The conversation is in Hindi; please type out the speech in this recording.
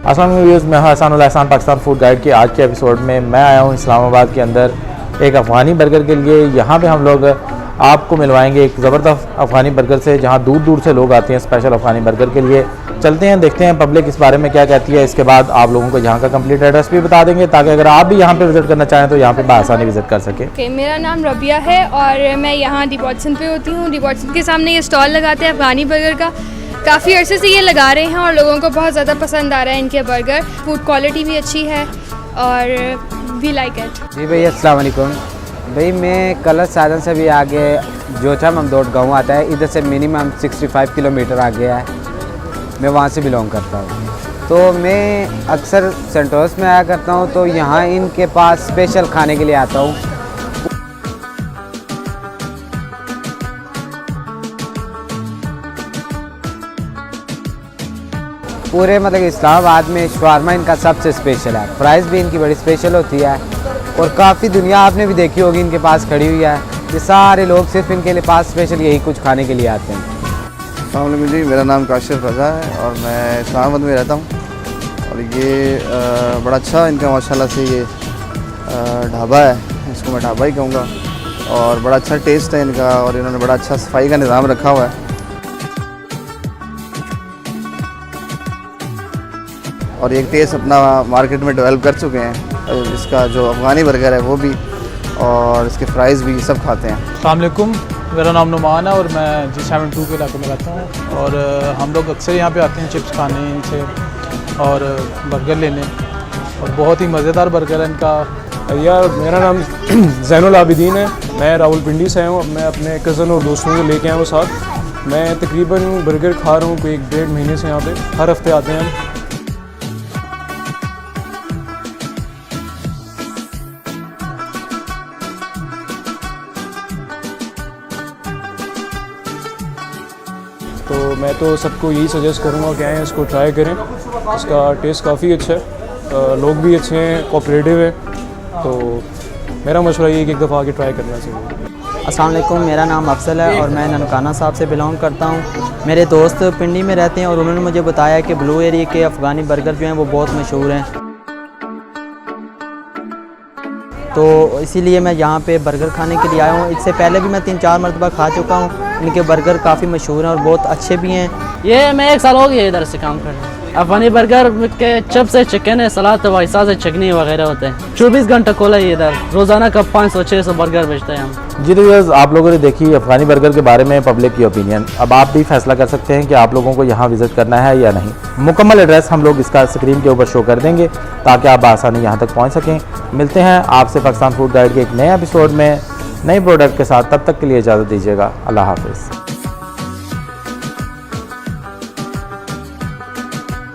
अस्सलाम वालेकुम व्यूअर्स, मैं एहसान पाकिस्तान फूड गाइड के आज के एपिसोड में मैं आया हूँ इस्लामाबाद के अंदर एक अफ़गानी बर्गर के लिए। यहाँ पे हम लोग आपको मिलवाएंगे एक ज़बरदस्त अफ़गानी बर्गर से, जहाँ दूर दूर से लोग आते हैं स्पेशल अफ़गानी बर्गर के लिए। चलते हैं, देखते हैं पब्लिक इस बारे में क्या कहती है। इसके बाद आप लोगों को यहाँ का कंप्लीट एड्रेस भी बता देंगे, ताकि अगर आप भी यहाँ पे विज़िट करना चाहें तो यहाँ पे बआसानी विज़िट कर सकें। मेरा नाम रबिया है और मैं यहाँ डी वॉटसन पे होती हूँ। डी वॉटसन के सामने ये स्टॉल लगाते हैं अफ़गानी बर्गर का। काफ़ी अरसे से ये लगा रहे हैं और लोगों को बहुत ज़्यादा पसंद आ रहा है इनके बर्गर। फूड क्वालिटी भी अच्छी है और वी लाइक इट। जी भैया अस्सलाम वालेकुम। भाई मैं कलर साधन से भी आगे जोचा ममदोट गाँव आता है, इधर से मिनिमम 65 किलोमीटर आगे है। मैं वहाँ से बिलोंग करता हूँ। तो मैं अक्सर सेंटोस में आया करता हूँ, तो यहाँ इनके पास स्पेशल खाने के लिए आता हूँ। पूरे मतलब इस्लामाबाद में शवारमा इनका सबसे स्पेशल है। प्राइस भी इनकी बड़ी स्पेशल होती है और काफ़ी दुनिया आपने भी देखी होगी इनके पास खड़ी हुई है। ये सारे लोग सिर्फ इनके लिए पास स्पेशल यही कुछ खाने के लिए आते हैं। अस्सलाम वालेकुम जी, मेरा नाम काशिफ रज़ा है और मैं इस्लामाबाद में रहता हूँ। और ये बड़ा अच्छा इनका माशाल्लाह से ये ढाबा है, इसको मैं ढाबा ही कहूँगा। और बड़ा अच्छा टेस्ट है इनका और इन्होंने बड़ा अच्छा सफाई का निज़ाम रखा हुआ है। और एक टेस्ट अपना मार्केट में डेवलप कर चुके हैं। इसका जो अफ़गानी बर्गर है वो भी, और इसके फ्राइज़ भी, सब खाते हैं। अस्सलाम वालेकुम, मेरा नाम नुमान है और मैं G72 के इलाके में रहता हूँ। और हम लोग अक्सर यहाँ पे आते हैं चिप्स खाने से और बर्गर लेने, और बहुत ही मज़ेदार बर्गर है इनका। यार मेरा नाम ज़ैनुल आबिदीन है, मैं रावलपिंडी से हूँ। मैं अपने कज़न और दोस्तों को लेके आया हूँ साथ। मैं तकरीबन बर्गर खा रहा हूँ कोई 1-1.5 महीने से। यहाँ पे हर हफ्ते आते हैं हम। तो मैं तो सबको यही सजेस्ट करूँगा कि आएँ, इसको ट्राई करें। इसका टेस्ट काफ़ी अच्छा है, लोग भी अच्छे हैं, कोऑपरेटिव है। तो मेरा मशवरा ये है कि एक दफ़ा आके ट्राई करना चाहिए। अस्सलाम वालेकुम, मेरा नाम अफसल है और मैं ननकाना साहब से बिलोंग करता हूँ। मेरे दोस्त पिंडी में रहते हैं और उन्होंने मुझे बताया कि ब्लू एरिया के अफ़गानी बर्गर जो हैं वो बहुत मशहूर हैं। तो इसीलिए मैं यहाँ पे बर्गर खाने के लिए आया हूँ। इससे पहले भी मैं 3-4 मरतबा खा चुका हूँ। इनके बर्गर काफ़ी मशहूर हैं और बहुत अच्छे भी हैं। ये मैं 1 साल हो गया इधर से काम कर रहा हूँ। अफ़गानी बर्गर के चिप्स है, चिकन है, सलाद है, वाइसा से चटनी वगैरह होते हैं। 24 घंटा खोला है इधर, रोज़ाना का 500-600 बर्गर बेचते हैं हम। जी तो व्यूअर्स, आप लोगों ने देखी अफ़गानी बर्गर के बारे में पब्लिक की ओपिनियन। अब आप भी फैसला कर सकते हैं कि आप लोगों को यहाँ विज़िट करना है या नहीं। मुकम्मल एड्रेस हम लोग इसका स्क्रीन के ऊपर शो कर देंगे, ताकि आप आसानी यहाँ तक पहुँच सकें। मिलते हैं आपसे पाकिस्तान फूड गाइड के एक नए एपिसोड में नए प्रोडक्ट के साथ। तब तक के लिए इजाज़त दीजिएगा। अल्लाह हाफ़िज़।